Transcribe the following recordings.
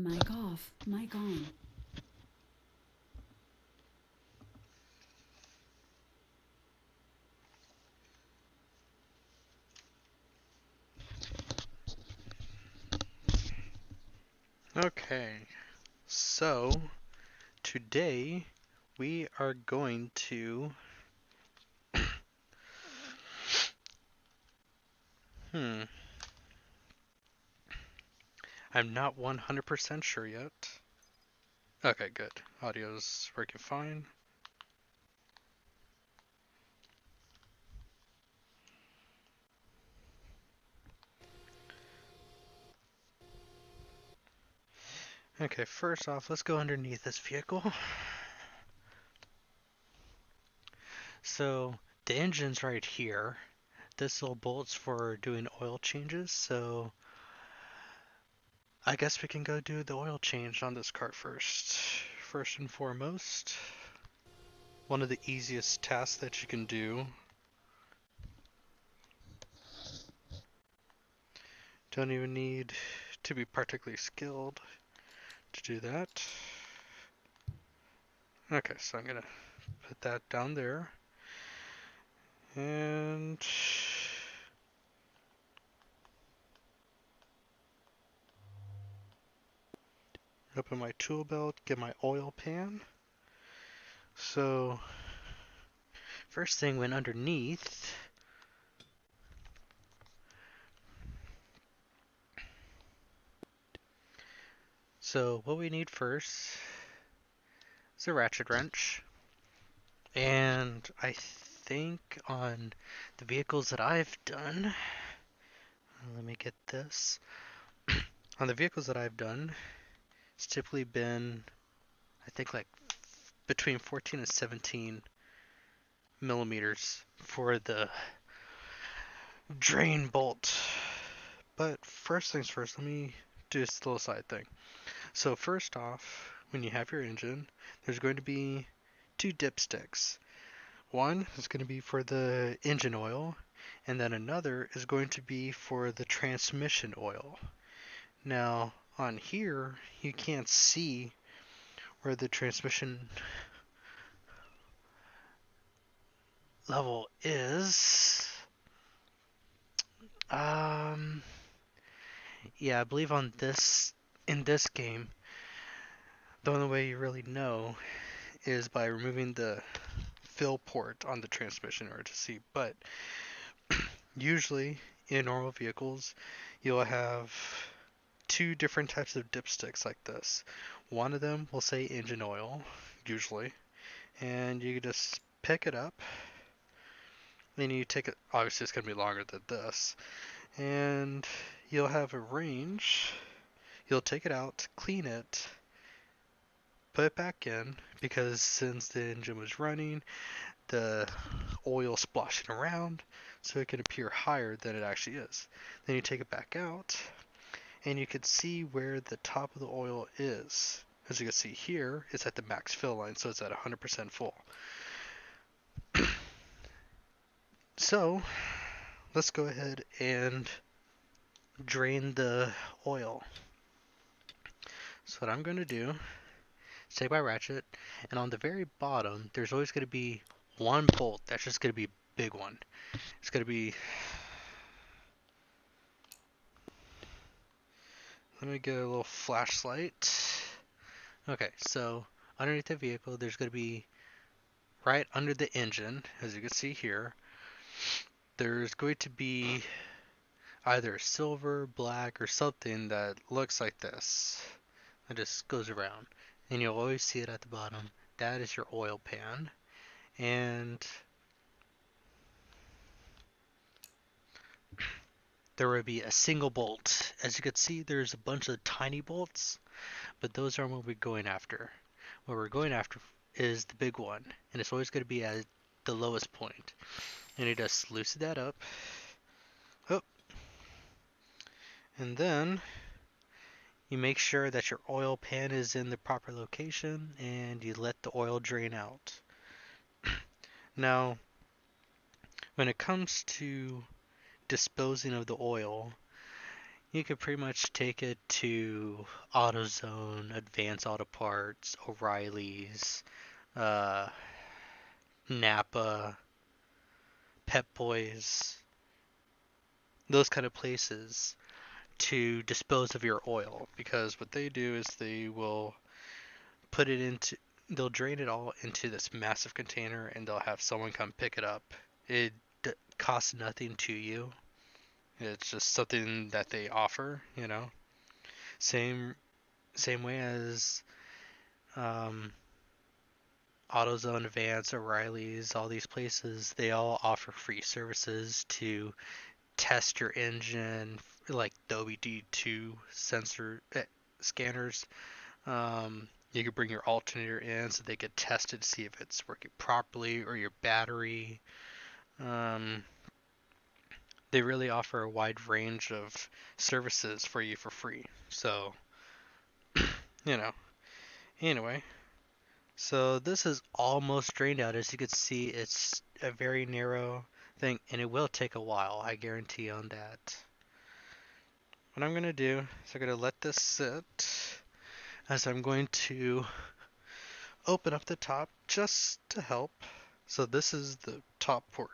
Mic off, mic on. Okay, so today we are going to hmm, I'm not 100% sure yet. Okay, good. Audio's working fine. Okay, first off, let's go underneath this vehicle. So the engine's right here. This little bolt's for doing oil changes, so I guess we can go do the oil change on this car first. First and foremost, one of the easiest tasks that you can do. Don't even need to be particularly skilled to do that. Okay, so I'm gonna put that down there. And open my tool belt, get my oil pan. So first thing went underneath. So what we need first is a ratchet wrench. And I think on the vehicles that I've done, let me get this. On the vehicles that I've done, it's typically been, I think, like between 14 and 17 millimeters for the drain bolt. But first things first, let me do this little side thing. So first off, when you have your engine, there's going to be two dipsticks. One is going to be for the engine oil, and then another is going to be for the transmission oil. Now, on here, you can't see where the transmission level is. Um, yeah, I believe in this game, the only way you really know is by removing the fill port on the transmission in order to see. But usually in normal vehicles, you'll have two different types of dipsticks like this. One of them will say engine oil, usually, and you just pick it up. Then you take it, obviously it's going to be longer than this, and you'll have a range. You'll take it out, clean it, put it back in, because since the engine was running, the oil splashing around, so it can appear higher than it actually is. Then you take it back out, and you can see where the top of the oil is. As you can see here, it's at the max fill line, so it's at 100% full. So, let's go ahead and drain the oil. So what I'm going to do is take my ratchet, and on the very bottom, there's always going to be one bolt that's just going to be a big one. It's going to be, let me get a little flashlight. Okay, so underneath the vehicle, there's going to be right under the engine, as you can see here, there's going to be either silver, black, or something that looks like this. It just goes around. And you'll always see it at the bottom. That is your oil pan. And there will be a single bolt. As you can see, there's a bunch of tiny bolts, but those aren't what we're going after. What we're going after is the big one, and it's always going to be at the lowest point. And you just loosen that up. Oh, and then you make sure that your oil pan is in the proper location and you let the oil drain out. Now, when it comes to disposing of the oil, You could pretty much take it to AutoZone, Advance Auto Parts, O'Reilly's, uh, Napa, Pep Boys, those kind of places to dispose of your oil, because what they do is they will put it into they'll drain it all into this massive container and they'll have someone come pick it up. It costs nothing to you. It's just something that they offer, you know. Same same way as um, AutoZone, Advance, O'Reilly's, all these places, they all offer free services to test your engine, like the OBD2 sensor scanners. You could bring your alternator in so they could test it to see if it's working properly, or your battery. Um, they really offer a wide range of services for you for free. So, you know, anyway. So this is almost drained out. As you can see, it's a very narrow thing, and it will take a while, I guarantee on that. What I'm going to do is I'm going to let this sit, as I'm going to open up the top just to help. So this is the top port.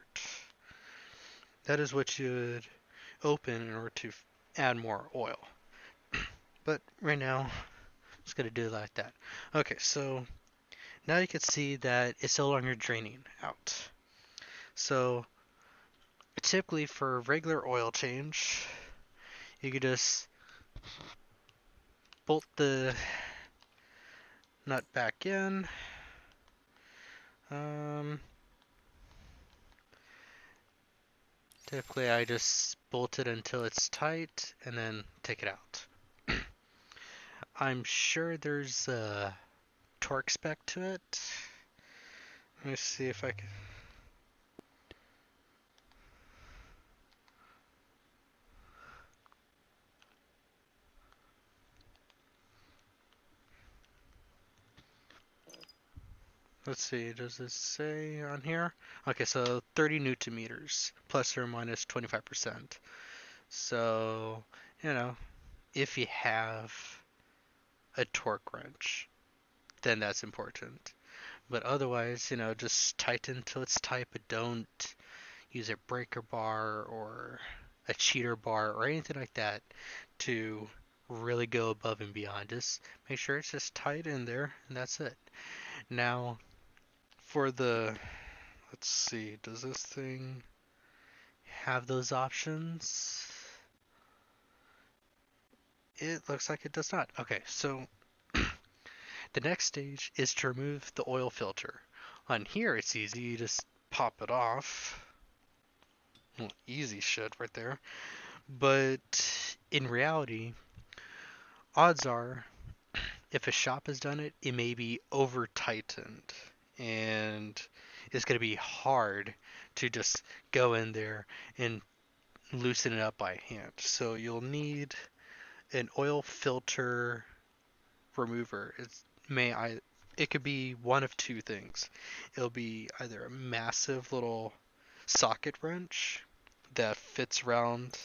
That is what you would open in order to add more oil. But right now, I'm just going to do it like that. Okay, so now you can see that it's no longer draining out. So typically for regular oil change, you could just bolt the nut back in. Um, Typically I just bolt it until it's tight and then take it out. I'm sure there's a torque spec to it. Let me see if I can. Let's see, does it say on here? Okay, so 30 newton meters, plus or minus 25%. So, you know, if you have a torque wrench, then that's important. But otherwise, you know, just tighten till it's tight, but don't use a breaker bar or a cheater bar or anything like that to really go above and beyond. Just make sure it's just tight in there, and that's it. Now, for the, let's see, does this thing have those options? It looks like it does not. Okay, so the next stage is to remove the oil filter. On here, it's easy. You just pop it off. Well, easy shit right there. But in reality, odds are, if a shop has done it, it may be over tightened. And it's going to be hard to just go in there and loosen it up by hand. So you'll need an oil filter remover. It could be one of two things. It'll be either a massive little socket wrench that fits around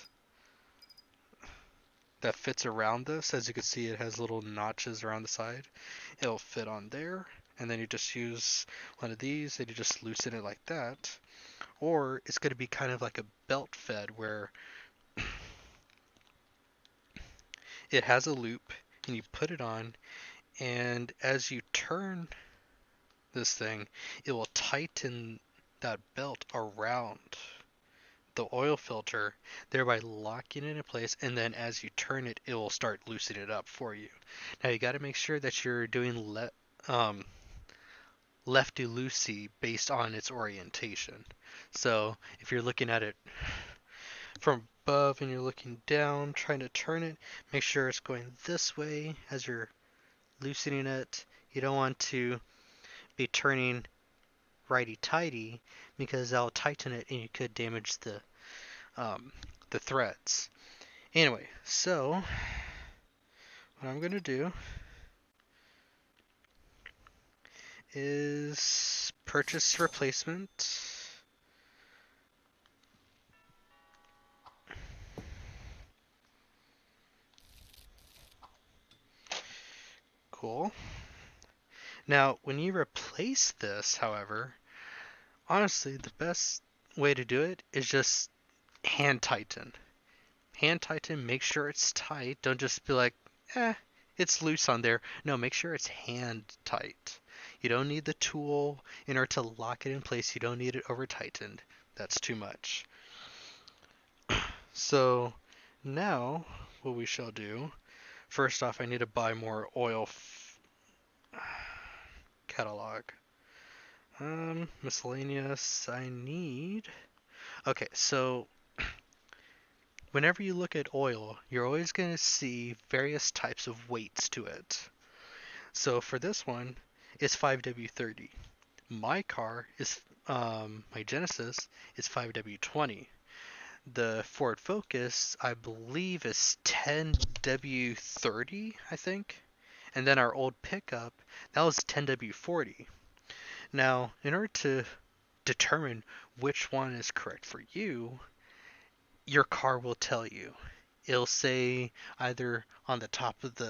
this. As you can see, it has little notches around the side. It'll fit on there, and then you just use one of these and you just loosen it like that. Or it's going to be kind of like a belt fed, where it has a loop and you put it on, and as you turn this thing, it will tighten that belt around the oil filter, thereby locking it in place, and then as you turn it, it will start loosening it up for you. Now you got to make sure that you're doing lefty-loosey based on its orientation. So if you're looking at it from above and you're looking down, trying to turn it, make sure it's going this way as you're loosening it. You don't want to be turning righty-tighty, because that'll tighten it and you could damage the threads. Anyway, so what I'm going to do is purchase replacement. cool. Now, when you replace this, however, honestly, the best way to do it is just hand tighten. Hand tighten, make sure it's tight. Don't just be like, it's loose on there. No, make sure it's hand tight. You don't need the tool in order to lock it in place. You don't need it over tightened. That's too much. So now what we shall do, first off, I need to buy more oil catalog. Miscellaneous, I need... Okay, so whenever you look at oil, you're always going to see various types of weights to it. So for this one, it's 5W30. My car is, my Genesis is 5W20. The Ford Focus, I believe, is 10W30, I think. And then our old pickup, that was 10W40. Now, in order to determine which one is correct for you, your car will tell you. It'll say either on the top of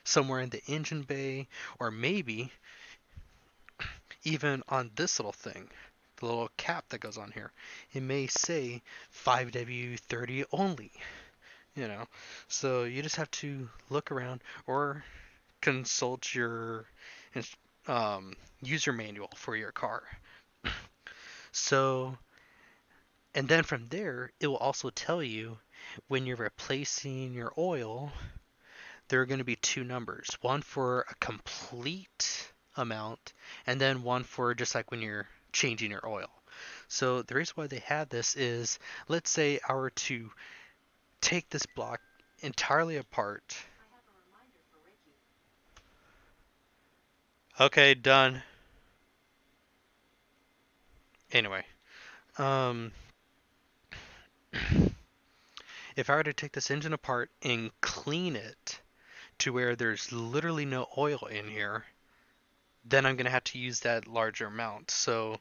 somewhere in the engine bay, or maybe even on this little thing, the little cap that goes on here. It may say 5W30 only, So you just have to look around or consult your user manual for your car. So, and then from there, it will also tell you when you're replacing your oil, there are going to be two numbers, one for a complete amount and then one for just like when you're changing your oil. So the reason why they had this is, let's say I were to take this block entirely apart. Okay, done. Anyway, if I were to take this engine apart and clean it to where there's literally no oil in here, then I'm going to have to use that larger amount. So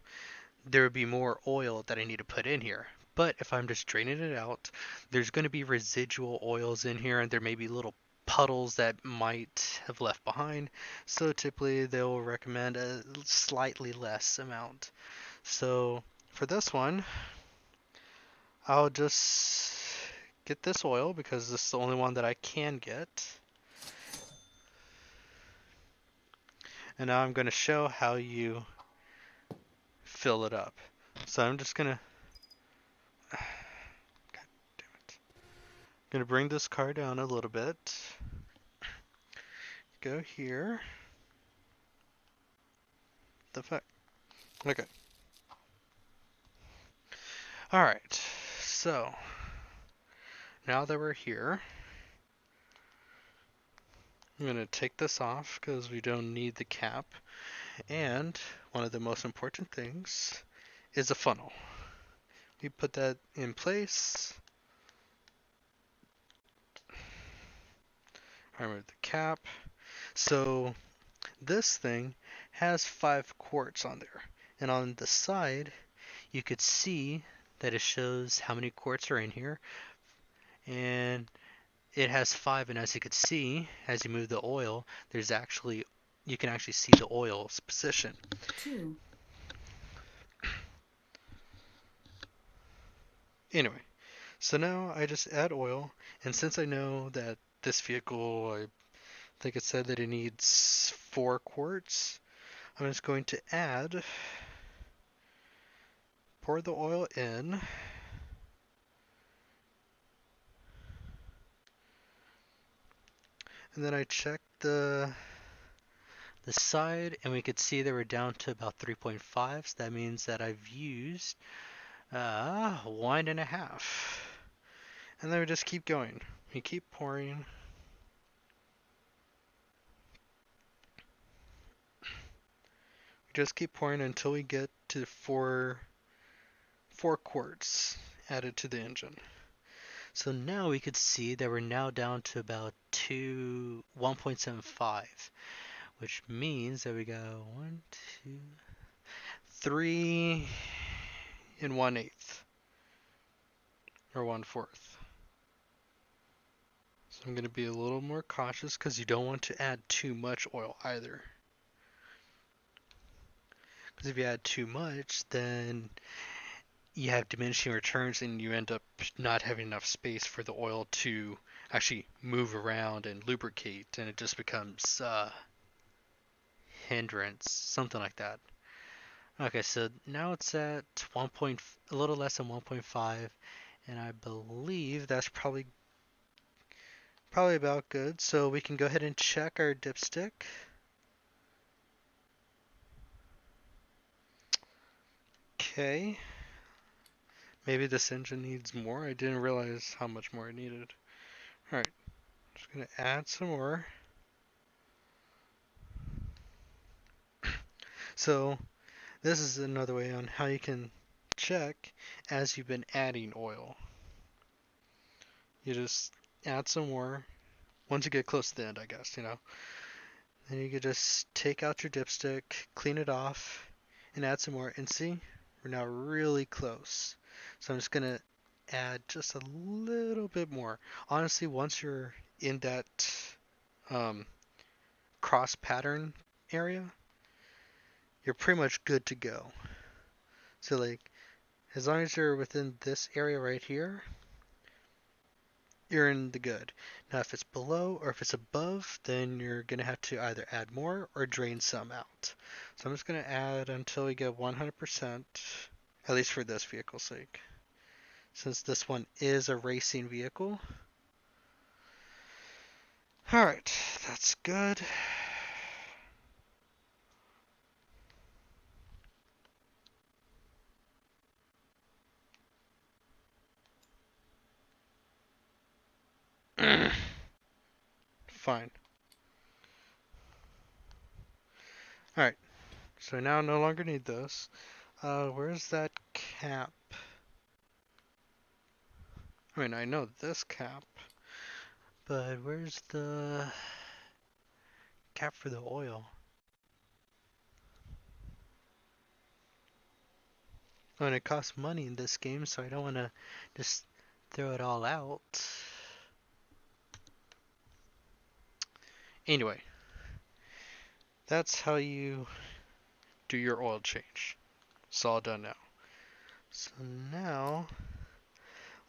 there would be more oil that I need to put in here. But if I'm just draining it out, there's going to be residual oils in here, and there may be little puddles that might have left behind. So typically they'll recommend a slightly less amount. So for this one, I'll just get this oil because this is the only one that I can get. And now I'm going to show how you fill it up. So I'm just going to... God damn it. I'm going to bring this car down a little bit. Go here. The fuck? Okay. Alright. So, now that we're here, I'm going to take this off because we don't need the cap. And one of the most important things is a funnel. We put that in place. I remove the cap. So this thing has 5 quarts on there. And on the side, you could see that it shows how many quarts are in here. And it has 5, and as you can see, as you move the oil, you can actually see the oil's position. 2. Anyway, so now I just add oil, and since I know that this vehicle, I think it said that it needs 4 quarts, I'm just going to pour the oil in. And then I check the side, and we could see that we're down to about 3.5. So that means that I've used 1.5. And then we just keep going. We keep pouring. We just keep pouring until we get to 4 quarts added to the engine. So now we could see that we're now down to about 1.75, which means that we go 1, 2, 3 and 1/8, or 1/4. So I'm going to be a little more cautious because you don't want to add too much oil either. Because if you add too much, then you have diminishing returns and you end up not having enough space for the oil to actually move around and lubricate, and it just becomes hindrance, something like that. Okay, so now it's at a little less than 1.5, and I believe that's probably about good. So we can go ahead and check our dipstick. Okay, maybe this engine needs more. I didn't realize how much more it needed. All right, just gonna add some more. So this is another way on how you can check as you've been adding oil. You just add some more once you get close to the end, I guess, you know. Then you could just take out your dipstick, clean it off, and add some more. And see, we're now really close. So I'm just gonna add just a little bit more. Honestly, once you're in that um, cross pattern area, you're pretty much good to go. So like, as long as you're within this area right here, you're in the good. Now if it's below or if it's above, then you're going to have to either add more or drain some out. So I'm just going to add until we get 100%, at least for this vehicle's sake. Since this one is a racing vehicle. Alright, that's good. Fine. Alright, so now no longer need this. Where's that cap? I mean, I know this cap, but where's the cap for the oil? Oh, and it costs money in this game, so I don't want to just throw it all out. Anyway, that's how you do your oil change. It's all done now. So now,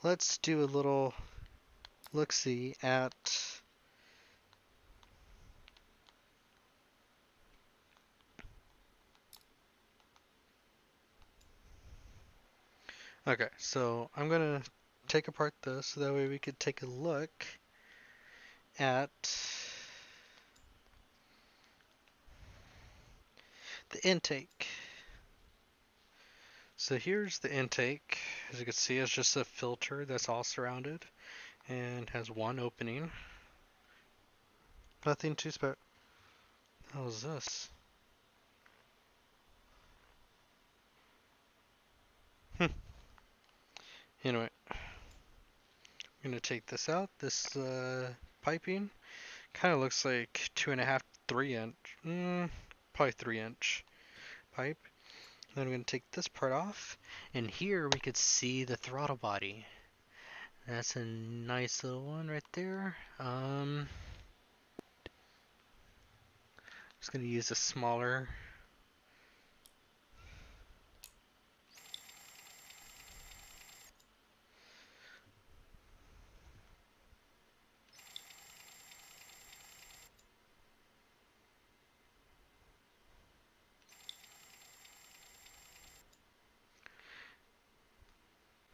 let's do a little look-see at okay, so I'm gonna take apart this so that way we could take a look at the intake. So here's the intake. As you can see, it's just a filter that's all surrounded and has one opening. Nothing too special. How is this? Anyway, I'm gonna take this out. This piping kind of looks like 2.5, 3 inch, probably 3 inch pipe. Then I'm gonna take this part off, and here we could see the throttle body. That's a nice little one right there. Just gonna use a smaller.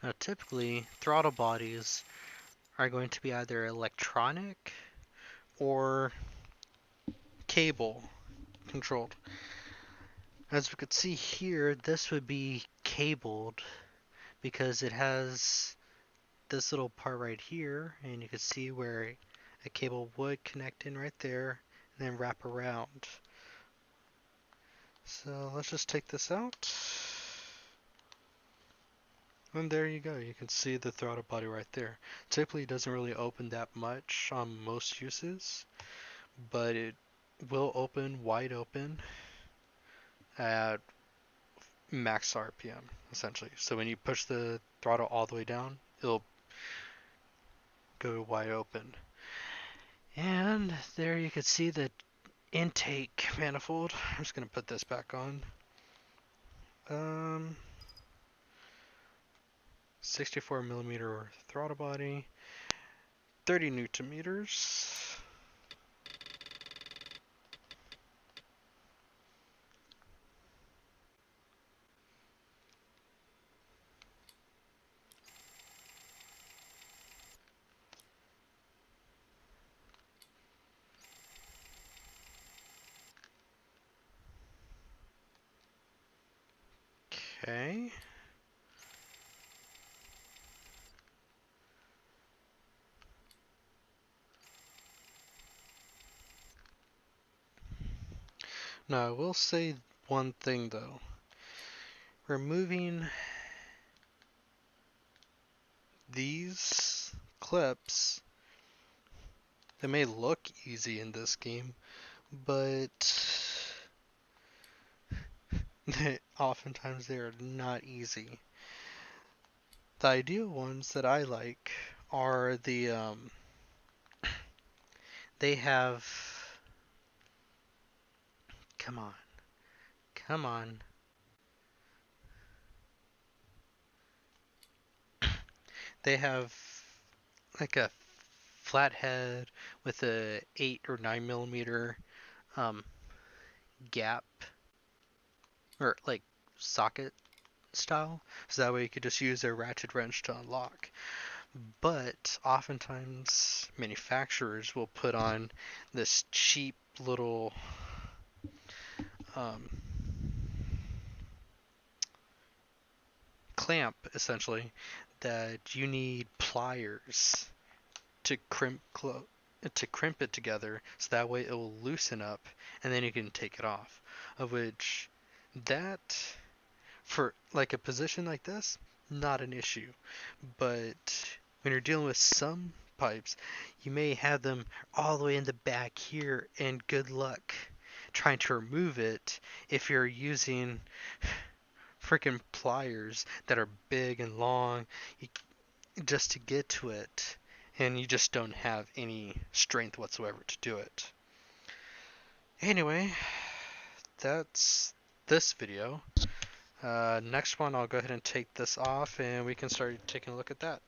Now typically throttle bodies are going to be either electronic or cable controlled. As we could see here, this would be cabled because it has this little part right here, and you can see where a cable would connect in right there and then wrap around. So let's just take this out. And there you go, you can see the throttle body right there. Typically it doesn't really open that much on most uses, but it will open wide open at max RPM essentially. So when you push the throttle all the way down, it'll go wide open. And there you can see the intake manifold. I'm just gonna put this back on. 64 millimeter throttle body, 30 newton meters. Okay. Now I will say one thing though. Removing these clips, they may look easy in this game, but oftentimes they are not easy. The ideal ones that I like are they have, come on, come on. They have like a flat head with a 8 or 9 millimeter um, gap or like socket style, so that way you could just use a ratchet wrench to unlock. But oftentimes manufacturers will put on this cheap little um, clamp essentially that you need pliers to crimp it together so that way it will loosen up and then you can take it off. Of which that for like a position like this, not an issue. But when you're dealing with some pipes, you may have them all the way in the back here, and good luck trying to remove it if you're using freaking pliers that are big and long just to get to it, and you just don't have any strength whatsoever to do it. Anyway, that's this video. Next one, I'll go ahead and take this off and we can start taking a look at that.